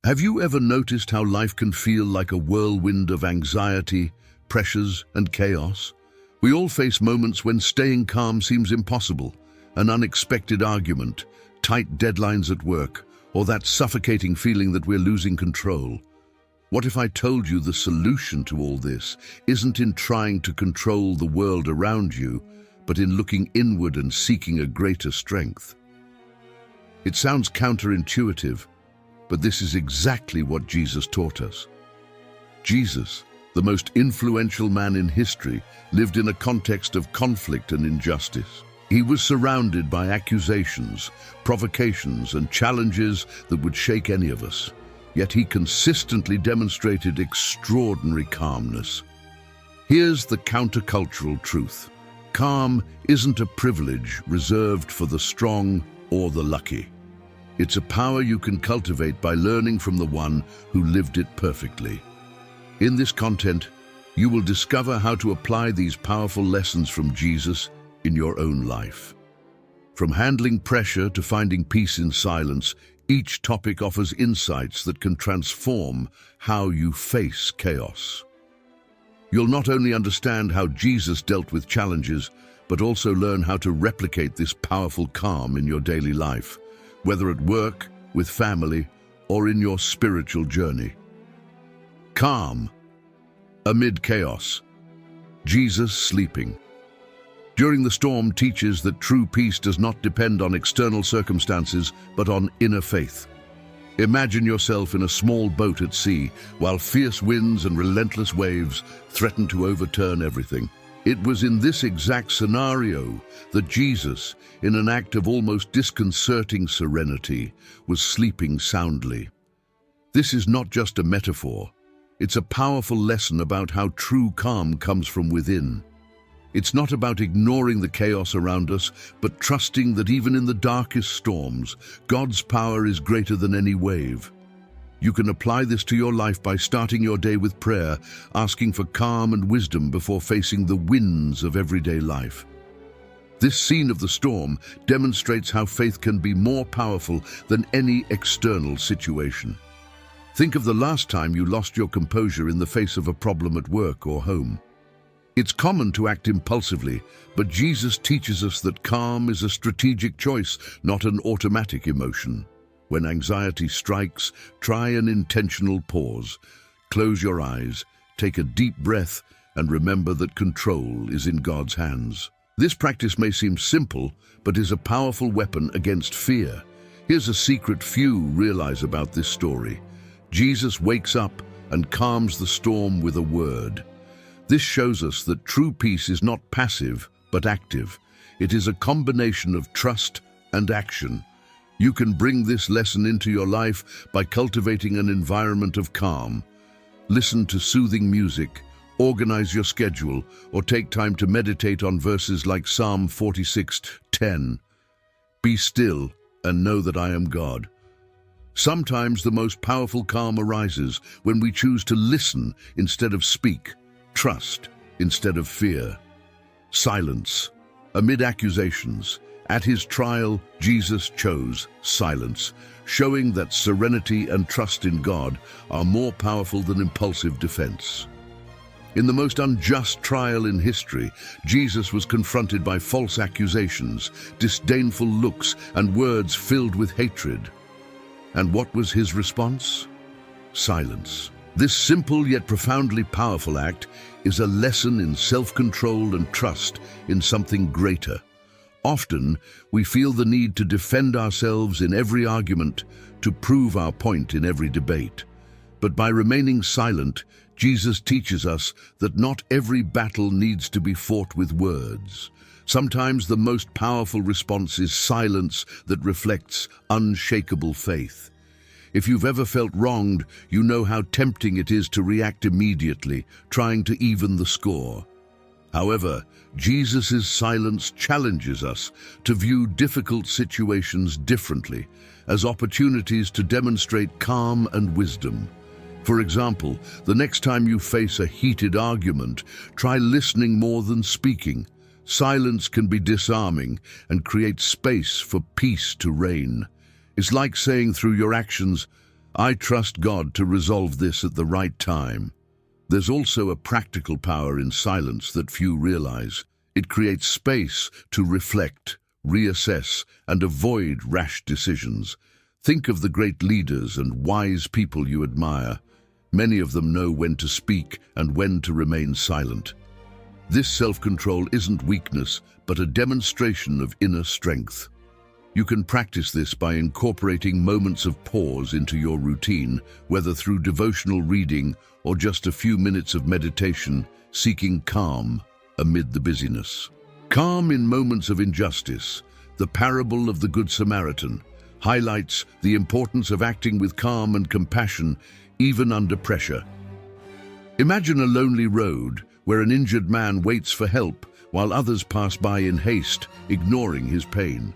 Have you ever noticed how life can feel like a whirlwind of anxiety, pressures, and chaos? We all face moments when staying calm seems impossible, an unexpected argument, tight deadlines at work, or that suffocating feeling that we're losing control. What if I told you the solution to all this isn't in trying to control the world around you, but in looking inward and seeking a greater strength? It sounds counterintuitive, but this is exactly what Jesus taught us. Jesus, the most influential man in history, lived in a context of conflict and injustice. He was surrounded by accusations, provocations, and challenges that would shake any of us. Yet he consistently demonstrated extraordinary calmness. Here's the countercultural truth. Calm isn't a privilege reserved for the strong or the lucky. It's a power you can cultivate by learning from the one who lived it perfectly. In this content, you will discover how to apply these powerful lessons from Jesus in your own life. From handling pressure to finding peace in silence, each topic offers insights that can transform how you face chaos. You'll not only understand how Jesus dealt with challenges, but also learn how to replicate this powerful calm in your daily life, whether at work, with family, or in your spiritual journey. Calm amid chaos. Jesus sleeping. During the storm teaches that true peace does not depend on external circumstances, but on inner faith. Imagine yourself in a small boat at sea, while fierce winds and relentless waves threaten to overturn everything. It was in this exact scenario that Jesus, in an act of almost disconcerting serenity, was sleeping soundly. This is not just a metaphor. It's a powerful lesson about how true calm comes from within. It's not about ignoring the chaos around us, but trusting that even in the darkest storms, God's power is greater than any wave. You can apply this to your life by starting your day with prayer, asking for calm and wisdom before facing the winds of everyday life. This scene of the storm demonstrates how faith can be more powerful than any external situation. Think of the last time you lost your composure in the face of a problem at work or home. It's common to act impulsively, but Jesus teaches us that calm is a strategic choice, not an automatic emotion. When anxiety strikes, try an intentional pause. Close your eyes, take a deep breath, and remember that control is in God's hands. This practice may seem simple, but is a powerful weapon against fear. Here's a secret few realize about this story. Jesus wakes up and calms the storm with a word. This shows us that true peace is not passive, but active. It is a combination of trust and action. You can bring this lesson into your life by cultivating an environment of calm. Listen to soothing music, organize your schedule, or take time to meditate on verses like Psalm 46:10. Be still and know that I am God. Sometimes the most powerful calm arises when we choose to listen instead of speak, trust instead of fear. Silence. Amid accusations, at his trial, Jesus chose silence, showing that serenity and trust in God are more powerful than impulsive defense. In the most unjust trial in history, Jesus was confronted by false accusations, disdainful looks, and words filled with hatred. And what was his response? Silence. This simple yet profoundly powerful act is a lesson in self-control and trust in something greater. Often, we feel the need to defend ourselves in every argument, to prove our point in every debate. But by remaining silent, Jesus teaches us that not every battle needs to be fought with words. Sometimes the most powerful response is silence that reflects unshakable faith. If you've ever felt wronged, you know how tempting it is to react immediately, trying to even the score. However, Jesus' silence challenges us to view difficult situations differently, as opportunities to demonstrate calm and wisdom. For example, the next time you face a heated argument, try listening more than speaking. Silence can be disarming and create space for peace to reign. It's like saying through your actions, I trust God to resolve this at the right time. There's also a practical power in silence that few realize. It creates space to reflect, reassess, and avoid rash decisions. Think of the great leaders and wise people you admire. Many of them know when to speak and when to remain silent. This self-control isn't weakness, but a demonstration of inner strength. You can practice this by incorporating moments of pause into your routine, whether through devotional reading or just a few minutes of meditation, seeking calm amid the busyness. Calm in moments of injustice. The parable of the Good Samaritan highlights the importance of acting with calm and compassion, even under pressure. Imagine a lonely road where an injured man waits for help while others pass by in haste, ignoring his pain.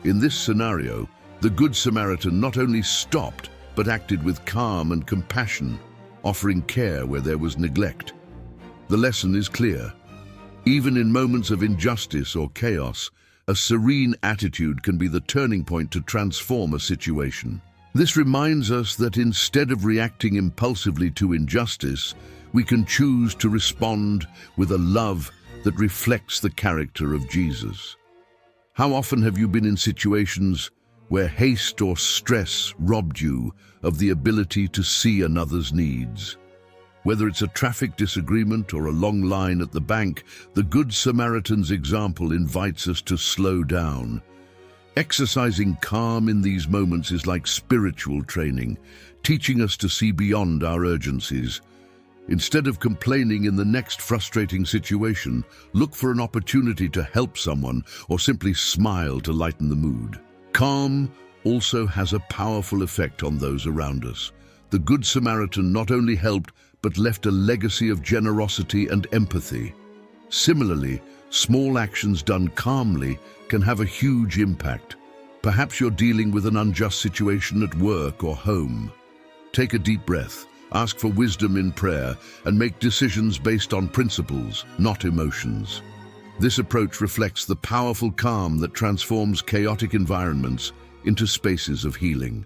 In this scenario, the Good Samaritan not only stopped, but acted with calm and compassion, offering care where there was neglect. The lesson is clear. Even in moments of injustice or chaos, a serene attitude can be the turning point to transform a situation. This reminds us that instead of reacting impulsively to injustice, we can choose to respond with a love that reflects the character of Jesus. How often have you been in situations where haste or stress robbed you of the ability to see another's needs? Whether it's a traffic disagreement or a long line at the bank, the Good Samaritan's example invites us to slow down. Exercising calm in these moments is like spiritual training, teaching us to see beyond our urgencies. Instead of complaining in the next frustrating situation, look for an opportunity to help someone or simply smile to lighten the mood. Calm also has a powerful effect on those around us. The Good Samaritan not only helped, but left a legacy of generosity and empathy. Similarly, small actions done calmly can have a huge impact. Perhaps you're dealing with an unjust situation at work or home. Take a deep breath, ask for wisdom in prayer, and make decisions based on principles, not emotions. This approach reflects the powerful calm that transforms chaotic environments into spaces of healing.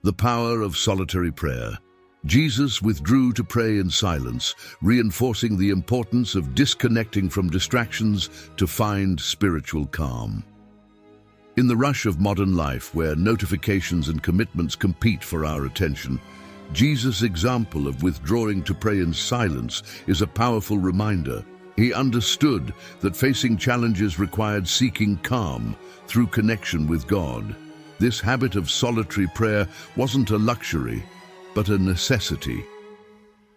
The power of solitary prayer. Jesus withdrew to pray in silence, reinforcing the importance of disconnecting from distractions to find spiritual calm. In the rush of modern life, where notifications and commitments compete for our attention, Jesus' example of withdrawing to pray in silence is a powerful reminder. He understood that facing challenges required seeking calm through connection with God. This habit of solitary prayer wasn't a luxury, but a necessity.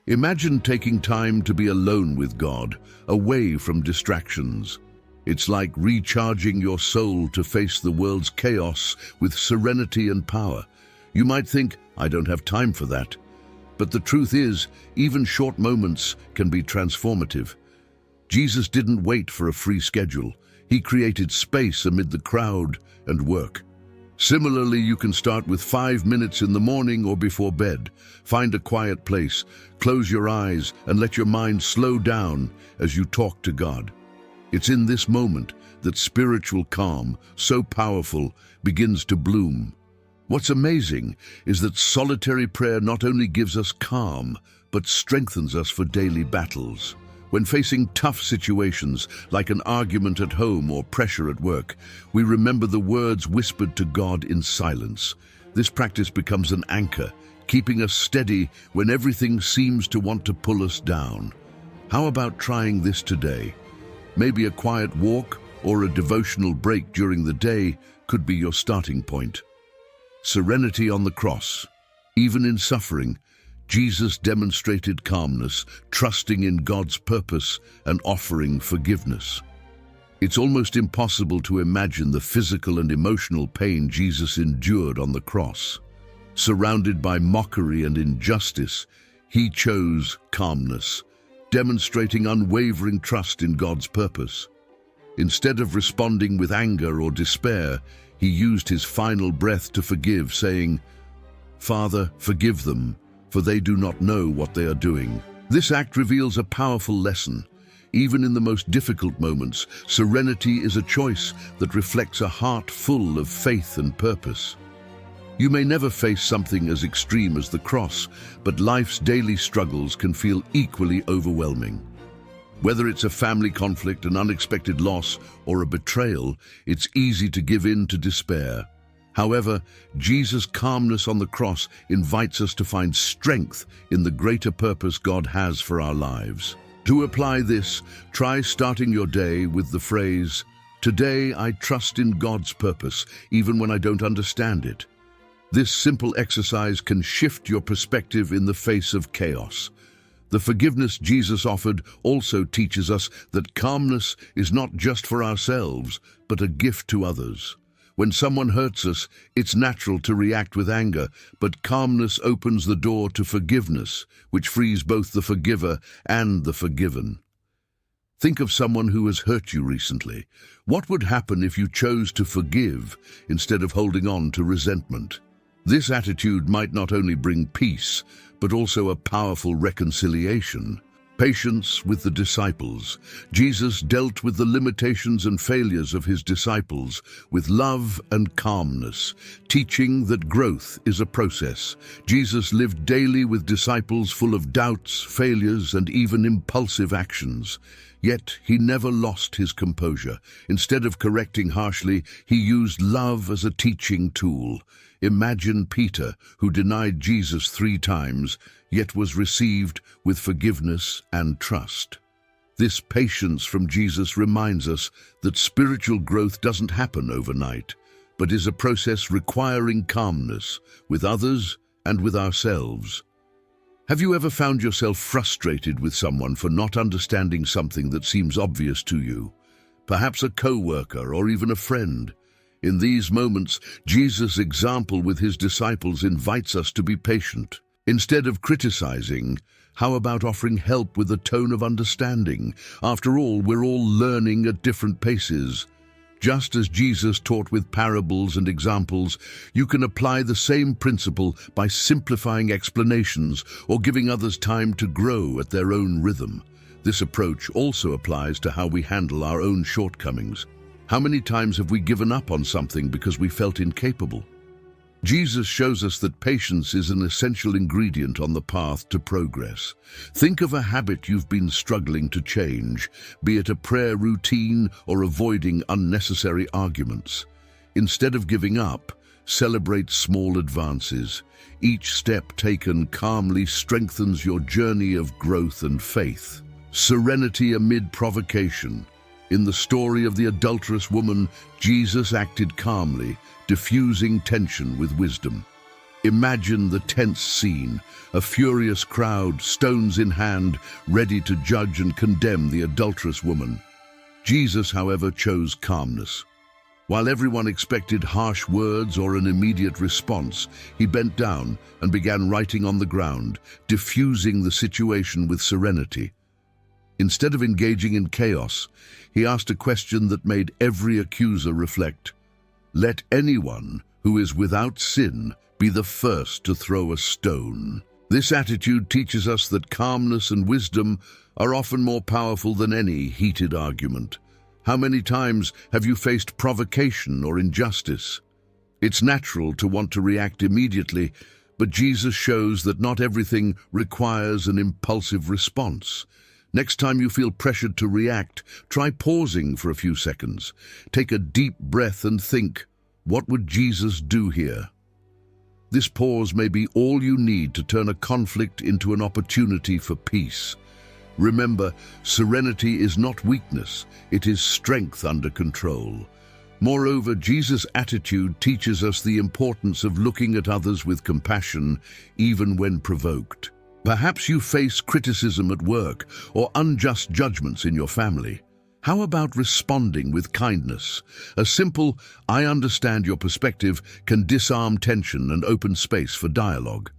Imagine taking time to be alone with God, away from distractions. It's like recharging your soul to face the world's chaos with serenity and power. You might think, I don't have time for that. But the truth is, even short moments can be transformative. Jesus didn't wait for a free schedule. He created space amid the crowd and work. Similarly, you can start with 5 minutes in the morning or before bed. Find a quiet place, close your eyes, and let your mind slow down as you talk to God. It's in this moment that spiritual calm, so powerful, begins to bloom. What's amazing is that solitary prayer not only gives us calm, but strengthens us for daily battles. When facing tough situations, like an argument at home or pressure at work, we remember the words whispered to God in silence. This practice becomes an anchor, keeping us steady when everything seems to want to pull us down. How about trying this today? Maybe a quiet walk or a devotional break during the day could be your starting point. Serenity on the cross. Even in suffering, Jesus demonstrated calmness, trusting in God's purpose and offering forgiveness. It's almost impossible to imagine the physical and emotional pain Jesus endured on the cross. Surrounded by mockery and injustice, he chose calmness, demonstrating unwavering trust in God's purpose. Instead of responding with anger or despair, he used his final breath to forgive, saying, "Father, forgive them, for they do not know what they are doing." This act reveals a powerful lesson. Even in the most difficult moments, serenity is a choice that reflects a heart full of faith and purpose. You may never face something as extreme as the cross, but life's daily struggles can feel equally overwhelming. Whether it's a family conflict, an unexpected loss, or a betrayal, it's easy to give in to despair. However, Jesus' calmness on the cross invites us to find strength in the greater purpose God has for our lives. To apply this, try starting your day with the phrase, "Today I trust in God's purpose, even when I don't understand it." This simple exercise can shift your perspective in the face of chaos. The forgiveness Jesus offered also teaches us that calmness is not just for ourselves, but a gift to others. When someone hurts us, it's natural to react with anger, but calmness opens the door to forgiveness, which frees both the forgiver and the forgiven. Think of someone who has hurt you recently. What would happen if you chose to forgive instead of holding on to resentment? This attitude might not only bring peace, but also a powerful reconciliation. Patience with the disciples. Jesus dealt with the limitations and failures of his disciples with love and calmness, teaching that growth is a process. Jesus lived daily with disciples full of doubts, failures, and even impulsive actions. Yet he never lost his composure. Instead of correcting harshly, he used love as a teaching tool. Imagine Peter, who denied Jesus 3 times, yet was received with forgiveness and trust. This patience from Jesus reminds us that spiritual growth doesn't happen overnight, but is a process requiring calmness with others and with ourselves. Have you ever found yourself frustrated with someone for not understanding something that seems obvious to you? Perhaps a co-worker or even a friend. In these moments, Jesus' example with his disciples invites us to be patient. Instead of criticizing, how about offering help with a tone of understanding? After all, we're all learning at different paces. Just as Jesus taught with parables and examples, you can apply the same principle by simplifying explanations or giving others time to grow at their own rhythm. This approach also applies to how we handle our own shortcomings. How many times have we given up on something because we felt incapable? Jesus shows us that patience is an essential ingredient on the path to progress. Think of a habit you've been struggling to change, be it a prayer routine or avoiding unnecessary arguments. Instead of giving up, celebrate small advances. Each step taken calmly strengthens your journey of growth and faith. Serenity amid provocation. In the story of the adulterous woman, Jesus acted calmly, diffusing tension with wisdom. Imagine the tense scene, a furious crowd, stones in hand, ready to judge and condemn the adulterous woman. Jesus, however, chose calmness. While everyone expected harsh words or an immediate response, he bent down and began writing on the ground, diffusing the situation with serenity. Instead of engaging in chaos, he asked a question that made every accuser reflect. Let anyone who is without sin be the first to throw a stone. This attitude teaches us that calmness and wisdom are often more powerful than any heated argument. How many times have you faced provocation or injustice? It's natural to want to react immediately, but Jesus shows that not everything requires an impulsive response. Next time you feel pressured to react, try pausing for a few seconds. Take a deep breath and think, what would Jesus do here? This pause may be all you need to turn a conflict into an opportunity for peace. Remember, serenity is not weakness, it is strength under control. Moreover, Jesus' attitude teaches us the importance of looking at others with compassion, even when provoked. Perhaps you face criticism at work or unjust judgments in your family. How about responding with kindness? A simple, "I understand your perspective," can disarm tension and open space for dialogue.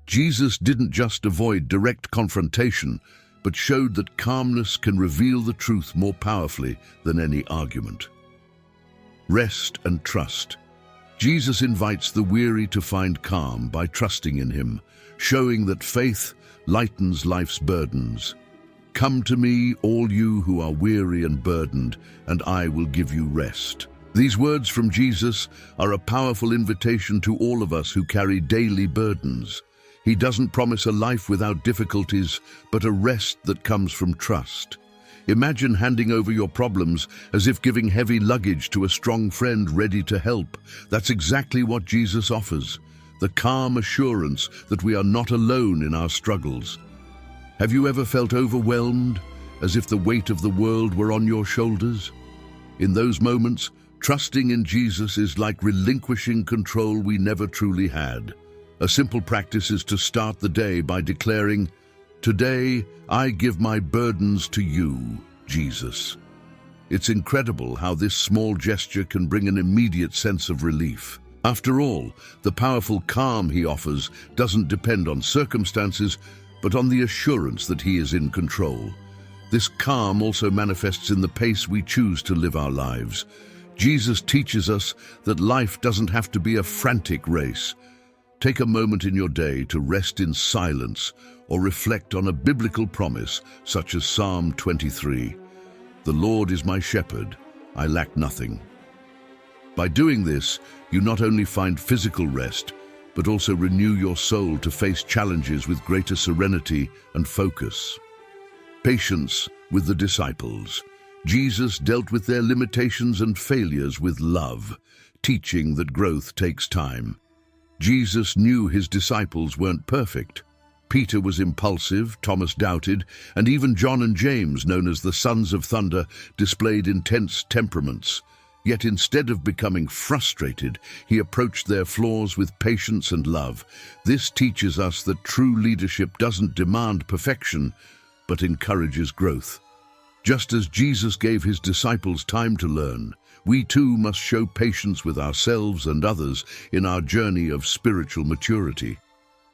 Jesus didn't just avoid direct confrontation, but showed that calmness can reveal the truth more powerfully than any argument. Rest and trust. Jesus invites the weary to find calm by trusting in him, showing that faith lightens life's burdens. Come to me, all you who are weary and burdened, and I will give you rest. These words from Jesus are a powerful invitation to all of us who carry daily burdens. He doesn't promise a life without difficulties, but a rest that comes from trust. Imagine handing over your problems as if giving heavy luggage to a strong friend ready to help. That's exactly what Jesus offers, the calm assurance that we are not alone in our struggles. Have you ever felt overwhelmed, as if the weight of the world were on your shoulders? In those moments, trusting in Jesus is like relinquishing control we never truly had. A simple practice is to start the day by declaring, "Today, I give my burdens to you, Jesus." It's incredible how this small gesture can bring an immediate sense of relief. After all, the powerful calm he offers doesn't depend on circumstances, but on the assurance that he is in control. This calm also manifests in the pace we choose to live our lives. Jesus teaches us that life doesn't have to be a frantic race. Take a moment in your day to rest in silence or reflect on a biblical promise such as Psalm 23. "The Lord is my shepherd, I lack nothing." By doing this, you not only find physical rest, but also renew your soul to face challenges with greater serenity and focus. Patience with the disciples. Jesus dealt with their limitations and failures with love, teaching that growth takes time. Jesus knew his disciples weren't perfect. Peter was impulsive, Thomas doubted, and even John and James, known as the sons of thunder, displayed intense temperaments. Yet instead of becoming frustrated, he approached their flaws with patience and love. This teaches us that true leadership doesn't demand perfection, but encourages growth. Just as Jesus gave his disciples time to learn, we too must show patience with ourselves and others in our journey of spiritual maturity.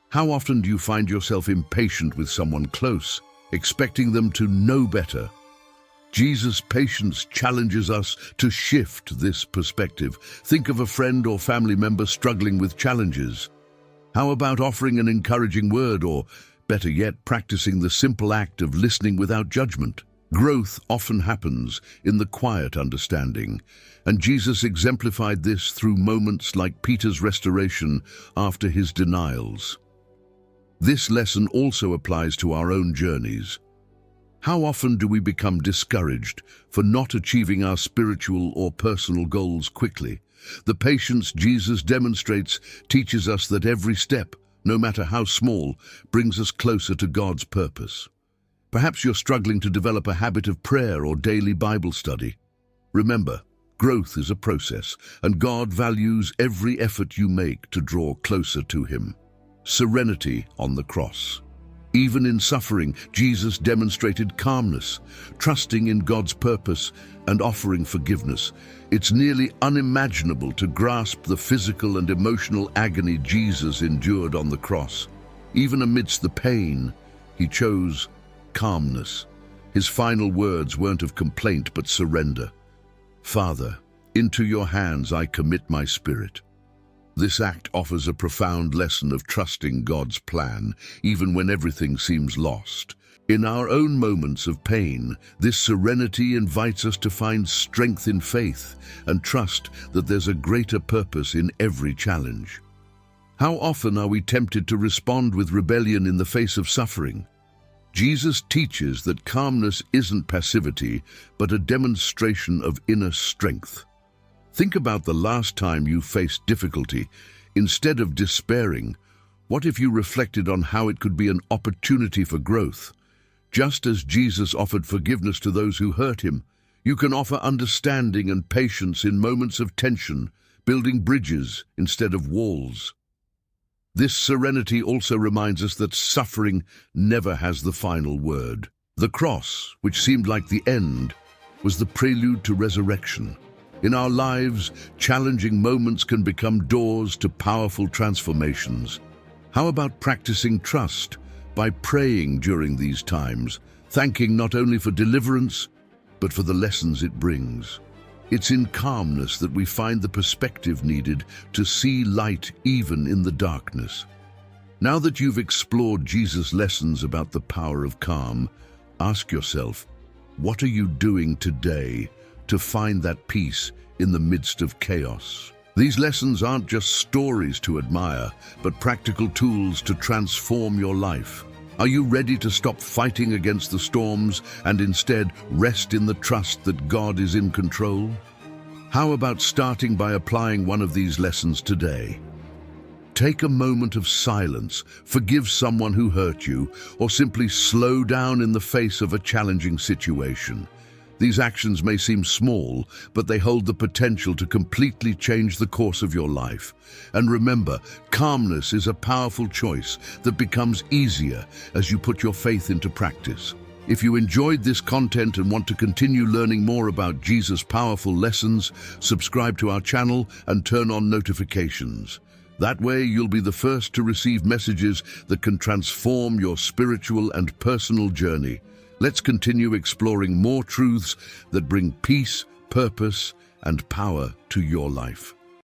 How often do you find yourself impatient with someone close, expecting them to know better? Jesus' patience challenges us to shift this perspective. Think of a friend or family member struggling with challenges. How about offering an encouraging word, or better yet, practicing the simple act of listening without judgment? Growth often happens in the quiet understanding, and Jesus exemplified this through moments like Peter's restoration after his denials. This lesson also applies to our own journeys. How often do we become discouraged for not achieving our spiritual or personal goals quickly? The patience Jesus demonstrates teaches us that every step, no matter how small, brings us closer to God's purpose. Perhaps you're struggling to develop a habit of prayer or daily Bible study. Remember, growth is a process, and God values every effort you make to draw closer to him. Serenity on the cross. Even in suffering, Jesus demonstrated calmness, trusting in God's purpose and offering forgiveness. It's nearly unimaginable to grasp the physical and emotional agony Jesus endured on the cross. Even amidst the pain, he chose calmness. His final words weren't of complaint but surrender. "Father, into your hands I commit my spirit." This act offers a profound lesson of trusting God's plan, even when everything seems lost. In our own moments of pain, this serenity invites us to find strength in faith and trust that there's a greater purpose in every challenge. How often are we tempted to respond with rebellion in the face of suffering? Jesus teaches that calmness isn't passivity, but a demonstration of inner strength. Think about the last time you faced difficulty. Instead of despairing, what if you reflected on how it could be an opportunity for growth? Just as Jesus offered forgiveness to those who hurt him, you can offer understanding and patience in moments of tension, building bridges instead of walls. This serenity also reminds us that suffering never has the final word. The cross, which seemed like the end, was the prelude to resurrection. In our lives, challenging moments can become doors to powerful transformations. How about practicing trust by praying during these times, thanking not only for deliverance, but for the lessons it brings? It's in calmness that we find the perspective needed to see light even in the darkness. Now that you've explored Jesus' lessons about the power of calm, ask yourself, what are you doing today to find that peace in the midst of chaos. These lessons aren't just stories to admire, but practical tools to transform your life. Are you ready to stop fighting against the storms and instead rest in the trust that God is in control? How about starting by applying one of these lessons today? Take a moment of silence, forgive someone who hurt you, or simply slow down in the face of a challenging situation. These actions may seem small, but they hold the potential to completely change the course of your life. And remember, calmness is a powerful choice that becomes easier as you put your faith into practice. If you enjoyed this content and want to continue learning more about Jesus' powerful lessons, subscribe to our channel and turn on notifications. That way, you'll be the first to receive messages that can transform your spiritual and personal journey. Let's continue exploring more truths that bring peace, purpose, and power to your life.